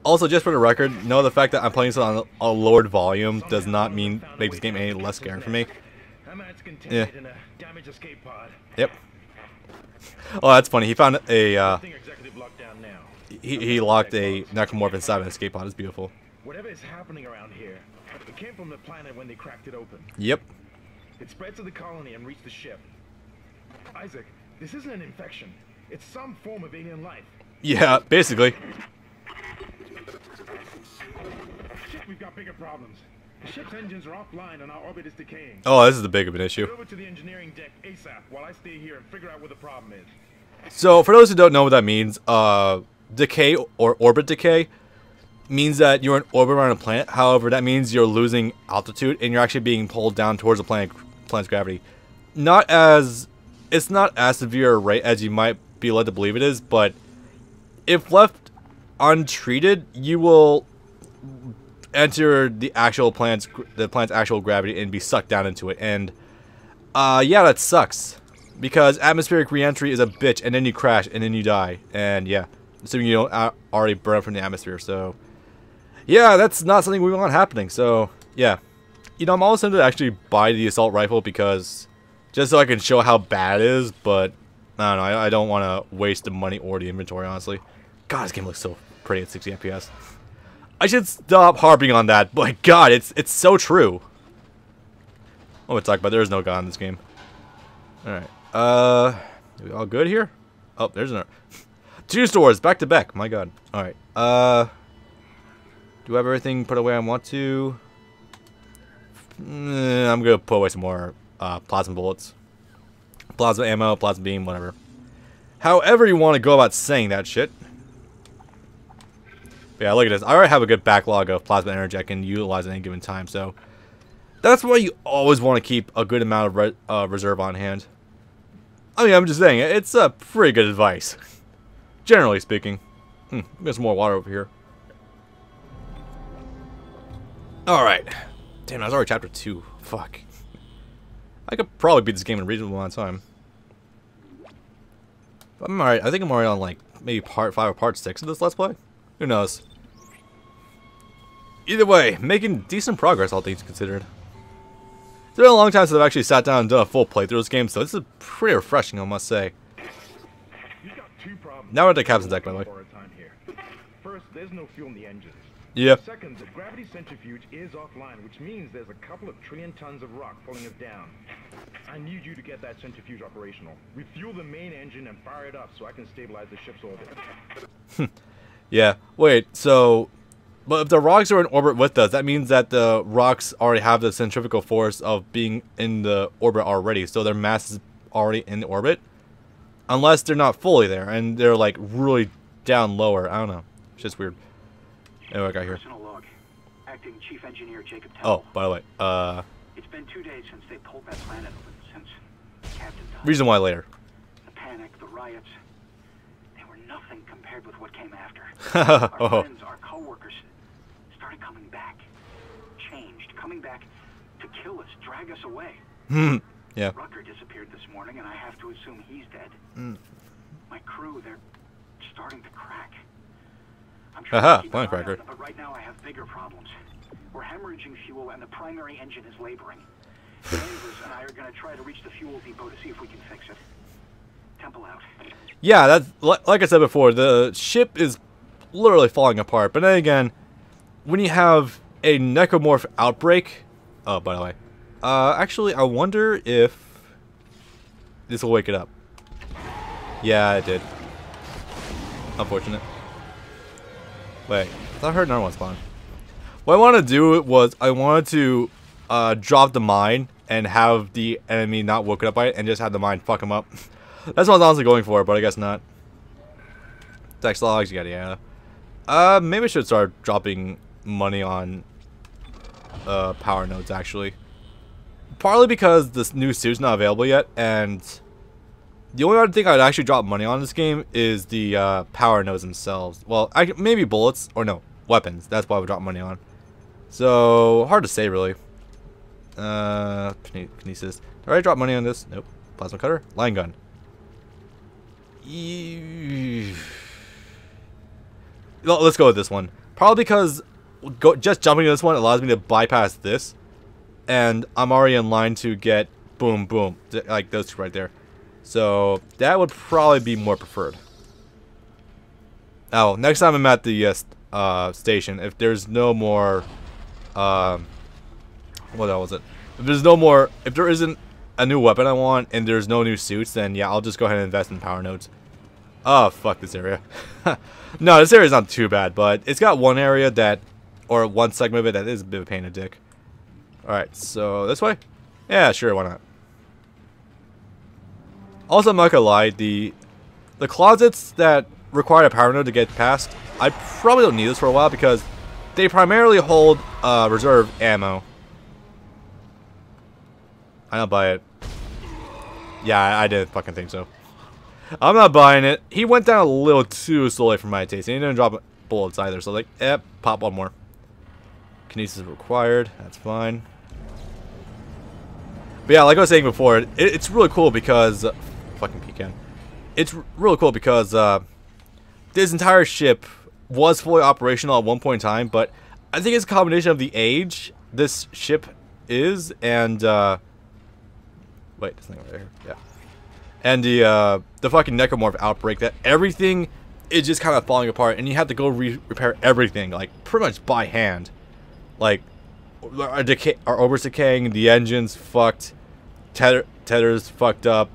Also, just for the record, know the fact that I'm playing this on a lowered volume does not mean make this game any less scary for me. Yeah. Yep. Oh, that's funny. He found a he locked a necromorph inside an escape pod. It's beautiful. Whatever is happening around here, it came from the planet when they cracked it open. Yep. It spread to the colony and reached the ship. Isaac, this isn't an infection. It's some form of alien life. Yeah, basically. Shit, we've got bigger problems. The ship's engines are offline and our orbit is decaying. Oh, this is the big of an issue. Get over to the engineering deck ASAP while I stay here and figure out what the problem is. So, for those who don't know what that means, decay or orbit decay means that you're in orbit around a planet. However, that means you're losing altitude and you're actually being pulled down towards the planet's gravity. It's not as severe a rate as you might be led to believe it is, but if left untreated, you will enter the planet's actual gravity and be sucked down into it. And yeah, that sucks because atmospheric re-entry is a bitch, and then you crash and then you die. And yeah, assuming you don't already burn up from the atmosphere. So yeah, that's not something we want happening. So yeah, you know, I'm almost tempted to actually buy the assault rifle because just so I can show how bad it is. But I don't know, I don't want to waste the money or the inventory, honestly. God, this game looks so pretty at 60 FPS. I should stop harping on that, but God, it's so true. What am I talking about? There is no God in this game. Alright. Are we all good here? Oh, there's another. 2 stores, back to back. My God. Alright. Do I have everything put away I want to? I'm gonna put away some more plasma bullets. Plasma ammo, plasma beam, whatever. However you want to go about saying that shit. But yeah, look at this. I already have a good backlog of plasma energy I can utilize at any given time, so that's why you always want to keep a good amount of reserve on hand. I mean, I'm just saying, it's a pretty good advice. Generally speaking. Get some more water over here. Alright. Damn, that was already chapter 2. Fuck. I could probably beat this game in a reasonable amount of time. But I'm alright. I think I'm already on, like, maybe part 5 or part 6 of this Let's Play. Who knows? Either way, making decent progress, all things considered. It's been a long time since I've actually sat down and done a full playthrough of this game, so this is pretty refreshing, I must say. Now we're at the captain's deck, by the way. First, there's no fuel in the engines. Yeah. Second, the gravity centrifuge is offline, which means there's a couple of trillion tons of rock pulling us down. I need you to get that centrifuge operational. Refuel the main engine and fire it up so I can stabilize the ship's orbit. Yeah. Wait, so but if the rocks are in orbit with us, that means that the rocks already have the centrifugal force of being in the orbit already, so their mass is already in the orbit. Unless they're not fully there and they're like really down lower. I don't know. It's just weird. Anyway, I got here. Log. Acting Chief Engineer Jacob Oh, by the way, it's been 2 days since they pulled that planet open, since Captain died. Reason why later. The panic, the riots, they were nothing compared with what came after. Oh. Our friends, our co-workers, started coming back. Changed, coming back to kill us, drag us away. Yeah. Rucker disappeared this morning, and I have to assume he's dead. My crew, they're starting to crack. I'm trying to keep an eye on them, but right now I have bigger problems. We're hemorrhaging fuel, and the primary engine is laboring. Neighbors and I are going to try to reach the fuel depot to see if we can fix it. Temple out. Yeah, that's like I said before. The ship is literally falling apart. But then again, when you have a necromorph outbreak. Oh, by the way, actually, I wonder if this will wake it up. Yeah, it did. Unfortunate. Wait, I thought I heard another one spawn. What I wanted to do was I wanted to drop the mine and have the enemy not woken up by it and just have the mine fuck him up. That's what I was honestly going for, but I guess not. Text logs, yada yada. Maybe I should start dropping money on power nodes actually. Partly because this new suit's not available yet, and the only other thing I'd actually drop money on in this game is the power nodes themselves. Well, maybe bullets, or no, weapons. That's what I would drop money on. So, hard to say, really. Kinesis. Did I already drop money on this? Nope. Plasma cutter? Line gun. Let's go with this one. Probably because just jumping to this one allows me to bypass this. And I'm already in line to get boom, boom. Like those two right there. So that would probably be more preferred. Oh, next time I'm at the station, if there's no more... what was it? If there isn't a new weapon I want and there's no new suits, then yeah, I'll just go ahead and invest in power nodes. Oh, fuck this area. No, this area's not too bad, but it's got one area that, or one segment of it that is a bit of a pain in the dick. Alright, so this way? Yeah, sure, why not? Also, I'm not gonna lie, the closets that require a power node to get past, I probably don't need this for a while because they primarily hold reserve ammo. I don't buy it. Yeah, I didn't fucking think so. I'm not buying it. He went down a little too slowly for my taste, and he didn't drop bullets either, so like, pop one more. Kinesis required, that's fine. But yeah, like I was saying before, it's really cool because... fucking pecan. It's really cool because this entire ship was fully operational at one point in time, but I think it's a combination of the age this ship is and... wait, this thing over here. Yeah. And the fucking necromorph outbreak that everything is just kind of falling apart, and you have to go repair everything, like, pretty much by hand. Like, our orbit's decaying, the engine's fucked, tether's fucked up,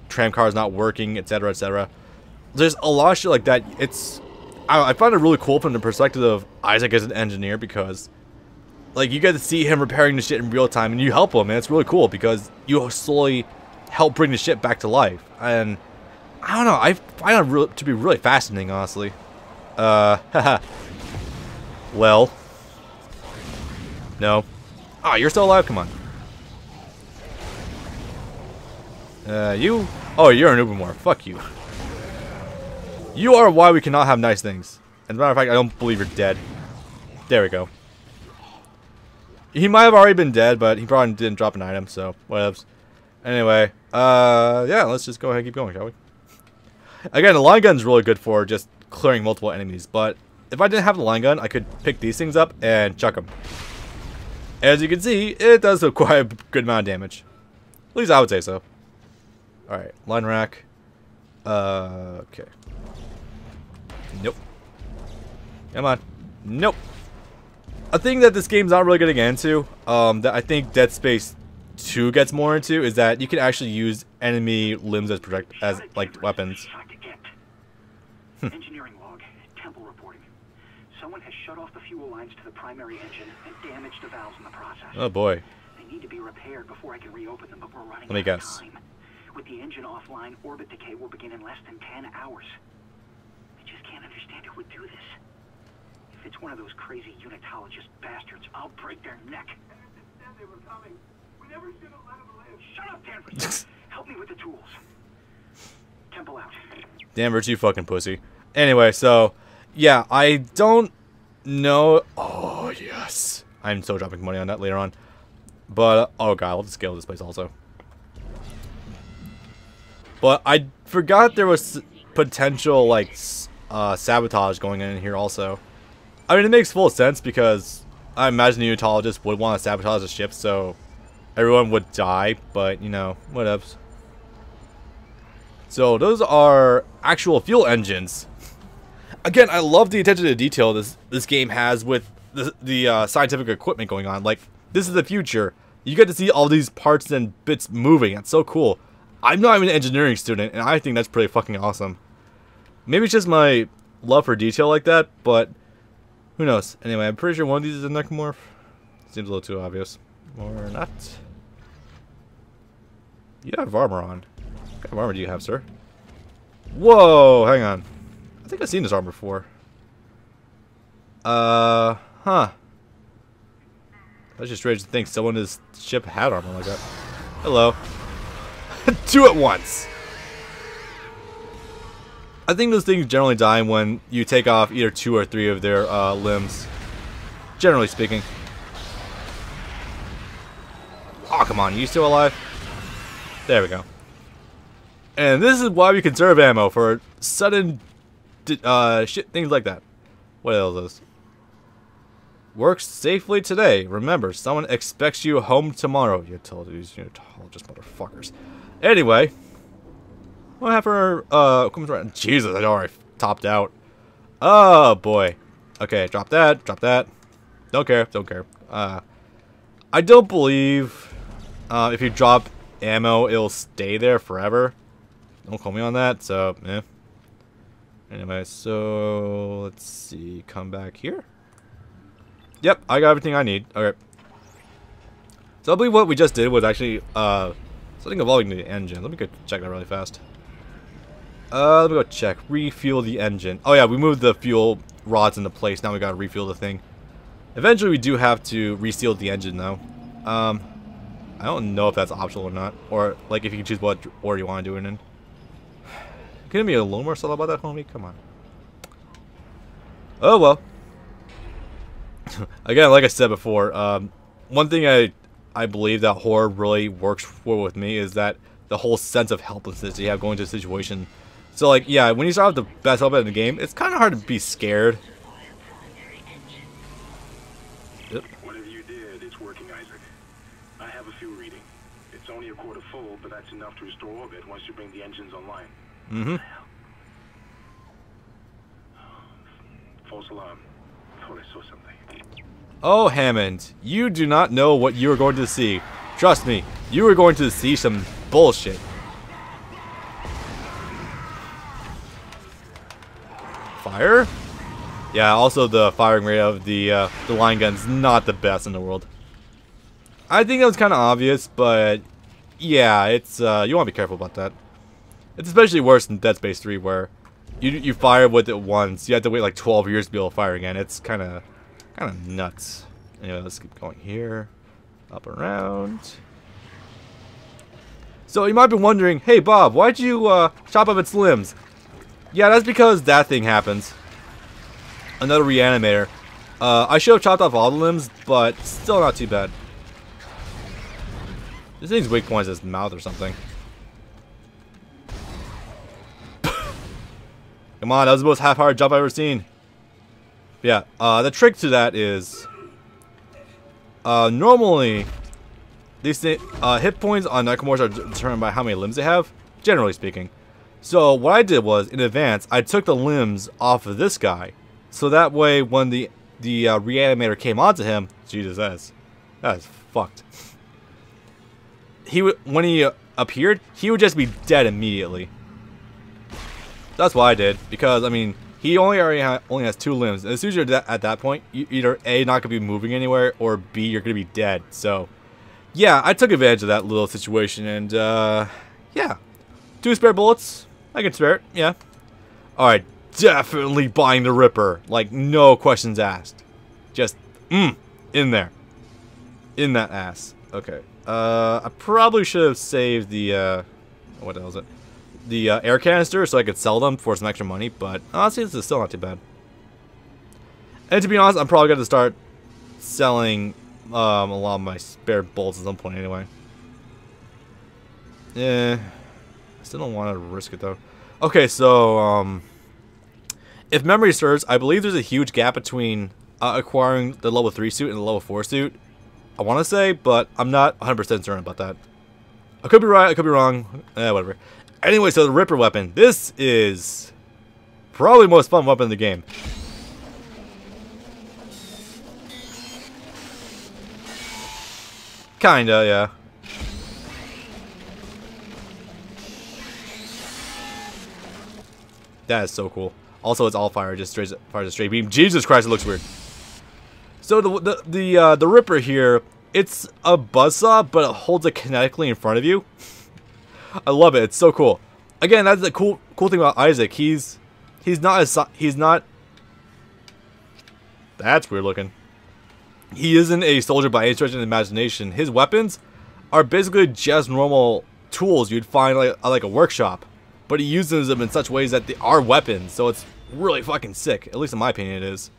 tram car's not working, etc., etc. There's a lot of shit like that. I find it really cool from the perspective of Isaac as an engineer because, like, you get to see him repairing the shit in real time, and you help him, and it's really cool because you slowly help bring the ship back to life. And I don't know, I find it to be really fascinating, honestly. Haha. Well. No. Ah, you're still alive? Come on. You? Oh, you're an Ubermore. Fuck you. You are why we cannot have nice things. As a matter of fact, I don't believe you're dead. There we go. He might have already been dead, but he probably didn't drop an item, so whatevs. Anyway, yeah, let's just go ahead and keep going, shall we? Again, the line gun's really good for just clearing multiple enemies, but if I didn't have the line gun, I could pick these things up and chuck them. As you can see, it does do quite a good amount of damage. At least I would say so. Alright, line rack. Okay. Nope. Come on. Nope. A thing that this game's not really getting into, that I think Dead Space 2 gets more into, is that you can actually use enemy limbs as like weapons. Engineering log, temple reporting. Someone has shut off the fuel lines to the primary engine and damaged the valves in the process. Oh boy. They need to be repaired before I can reopen them, but we're running Let me guess. out of time. With the engine offline, orbit decay will begin in less than 10 hours. I just can't understand who would do this. If it's one of those crazy unitologist bastards, I'll break their neck. They were coming. We never should have let them live. Shut up, Danvers. Help me with the tools. Temple out. Danvers, you fucking pussy. Anyway, so yeah, I don't know. Oh yes, I'm so dropping money on that later on. But oh god, I'll have to scale this place also. But I forgot there was potential like sabotage going in here also. I mean, it makes full sense because I imagine the unitologist would want to sabotage the ship so everyone would die, but you know, whatever. So those are actual fuel engines. Again, I love the attention to detail this game has with the scientific equipment going on. Like, this is the future. You get to see all these parts and bits moving. It's so cool. I'm not even an engineering student, and I think that's pretty fucking awesome. Maybe it's just my love for detail like that, but who knows? Anyway, I'm pretty sure one of these is a necromorph. Seems a little too obvious. Or not. You have armor on. What kind of armor do you have, sir? Whoa, hang on. I think I've seen this armor before. Huh. That's just strange to think someone in this ship had armor like that. Hello. Two at once. I think those things generally die when you take off either 2 or 3 of their limbs. Generally speaking. Oh, come on. Are you still alive? There we go. And this is why we conserve ammo for sudden shit things like that. What else is this? Work safely today. Remember, someone expects you home tomorrow. You told these just motherfuckers. Anyway, what happened for Jesus, I already topped out. Oh boy. Okay, drop that, drop that. Don't care, don't care. I don't believe if you drop ammo, it'll stay there forever. Don't quote me on that, so eh. Anyway, so let's see. Come back here. Yep, I got everything I need. Okay. So I believe what we just did was actually something involving the engine. Let me go check that really fast. Let me go check. Refuel the engine. Oh yeah, we moved the fuel rods into place. Now we gotta refuel the thing. Eventually we do have to reseal the engine though. I don't know if that's optional or not. Or like if you can choose what order you want to do it in. Can you be a little more subtle about that, homie? Come on. Oh well. Again, like I said before, one thing I believe that horror really works for with me is that the whole sense of helplessness you have going into a situation. So like, yeah, when you start with the best weapon in the game, it's kind of hard to be scared. Yep. Whatever you did, it's working, Isaac. I have a fuel reading. It's only a quarter full, but that's enough to restore orbit once you bring the engines online. Mm-hmm. False alarm. Thought I saw something. Oh, Hammond, you do not know what you are going to see. Trust me, you are going to see some bullshit. Fire? Yeah, also the firing rate of the line gun's not the best in the world. I think that was kind of obvious, but yeah, it's you want to be careful about that. It's especially worse in Dead Space 3 where you fire with it once, you have to wait like 12 years to be able to fire again. It's kind of nuts. Anyway, let's keep going here. Up around. So you might be wondering, hey Bob, why'd you chop up its limbs? Yeah, that's because that thing happens. Another reanimator. I should have chopped off all the limbs, but still not too bad. This thing's weak point is his mouth or something. Come on, that was the most half-hearted jump I've ever seen. Yeah, the trick to that is normally these hit points on necromorphs are determined by how many limbs they have, generally speaking. So what I did was in advance I took the limbs off of this guy, so that way when the reanimator came onto him, Jesus, that is fucked. When he appeared, he would just be dead immediately. That's what I did because I mean. He only has 2 limbs. As soon as you're at that point, you either A, not going to be moving anywhere, or B, you're going to be dead. So, yeah, I took advantage of that little situation, and, yeah. 2 spare bullets. I can spare it, yeah. Alright, definitely buying the Ripper. Like, no questions asked. Just, in there. In that ass. Okay. I probably should have saved the, what the hell is it? The air canister so I could sell them for some extra money, but honestly this is still not too bad. And to be honest, I'm probably going to start selling a lot of my spare bolts at some point anyway. Yeah, I still don't want to risk it though. Okay, so if memory serves, I believe there's a huge gap between acquiring the level 3 suit and the level 4 suit. I want to say, but I'm not 100% certain about that. I could be right, I could be wrong, whatever. Anyway, so the Ripper weapon. This is probably the most fun weapon in the game. Kinda, yeah. That is so cool. Also, it's all fire, just fires a straight beam. Jesus Christ, it looks weird. So the Ripper here, it's a buzzsaw, but it holds it kinetically in front of you. I love it. It's so cool. Again, that's the cool thing about Isaac. He's not. That's weird looking. He isn't a soldier by any stretch of the imagination. His weapons are basically just normal tools you'd find like a workshop, but he uses them in such ways that they are weapons. So it's really fucking sick. At least in my opinion, it is.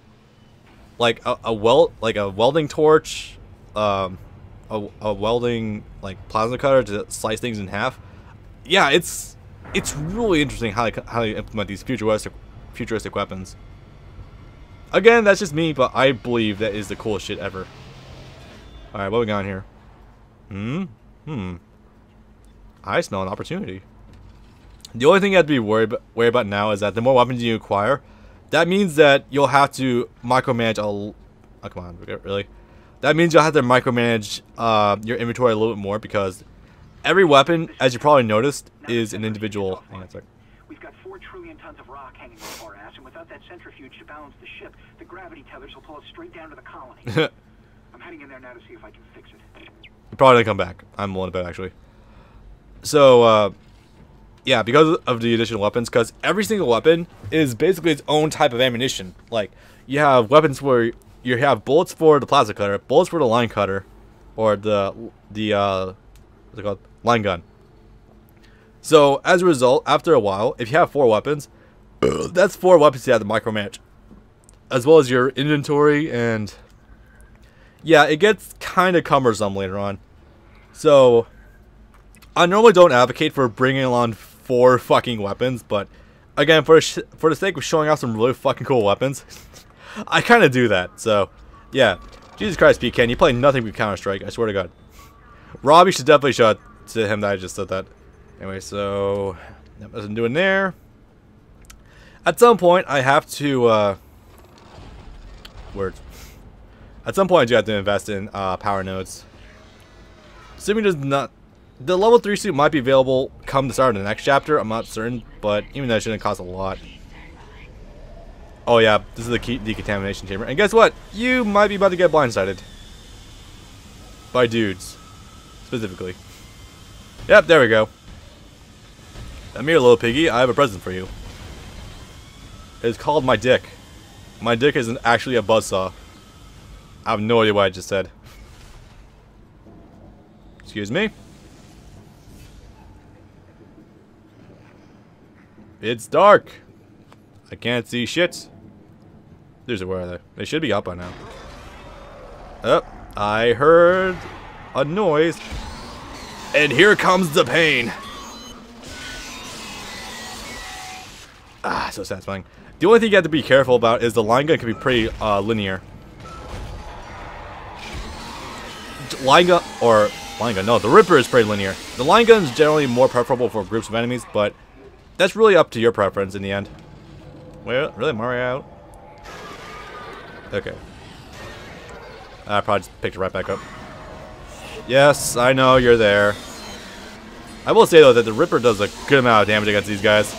Like a welding torch, a welding like plasma cutter to slice things in half. Yeah, it's really interesting how they implement these futuristic weapons. Again, that's just me, but I believe that is the coolest shit ever. Alright, what we got here? I smell an opportunity. The only thing you have to be worried about now is that the more weapons you acquire, that means that you'll have to micromanage oh, come on, really? That means you'll have to micromanage your inventory a little bit more, because every weapon, as you probably noticed, is an individual. Hang on a sec. We've got 4 trillion tons of rock hanging off our ass, and without that centrifuge to balance the ship, the gravity tethers will pull us straight down to the colony. I'm heading in there now to see if I can fix it. You're probably gonna come back. I'm willing to bet, actually. So, yeah, because of the additional weapons, because every single weapon is basically its own type of ammunition. Like, you have weapons where you have bullets for the plasma cutter, bullets for the line cutter, or the what's it called? Line gun. So, as a result, after a while, if you have 4 weapons, that's 4 weapons you have to micromanage. As well as your inventory, and yeah, it gets kind of cumbersome later on. So, I normally don't advocate for bringing along 4 fucking weapons, but again, for the sake of showing off some really fucking cool weapons, I kind of do that. So, yeah. Jesus Christ, PK, you play nothing but Counter-Strike, I swear to God. Rob, you should definitely show it to him that I just said that. Anyway, so that wasn't doing there. At some point, I have to, words. At some point, I do have to invest in power nodes. Assuming does not. The level 3 suit might be available come the start of the next chapter. I'm not certain, but even that shouldn't cost a lot. Oh yeah, this is the decontamination chamber. And guess what? You might be about to get blindsided. By dudes. Specifically. Yep, there we go. Come here, little piggy. I have a present for you. It's called my dick. My dick isn't actually a buzzsaw. I have no idea what I just said. Excuse me. It's dark. I can't see shit. Where are they? They should be up by now. Oh, I heard a noise. And here comes the pain. Ah, so satisfying. The only thing you have to be careful about is the line gun can be pretty linear. Line gun, no, the Ripper is pretty linear. The line gun is generally more preferable for groups of enemies, but that's really up to your preference in the end. Well, really, Mario out? Okay. I probably just picked it right back up. Yes, I know you're there. I will say though that the Ripper does a good amount of damage against these guys.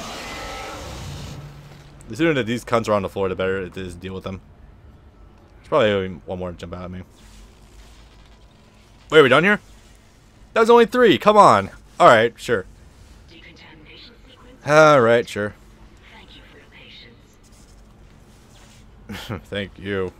The sooner that these cunts are on the floor, the better it is to deal with them. There's probably one more to jump out at me. Wait, are we done here? That was only 3. Come on. Alright, sure. Alright, sure. Thank you for your patience. Thank you.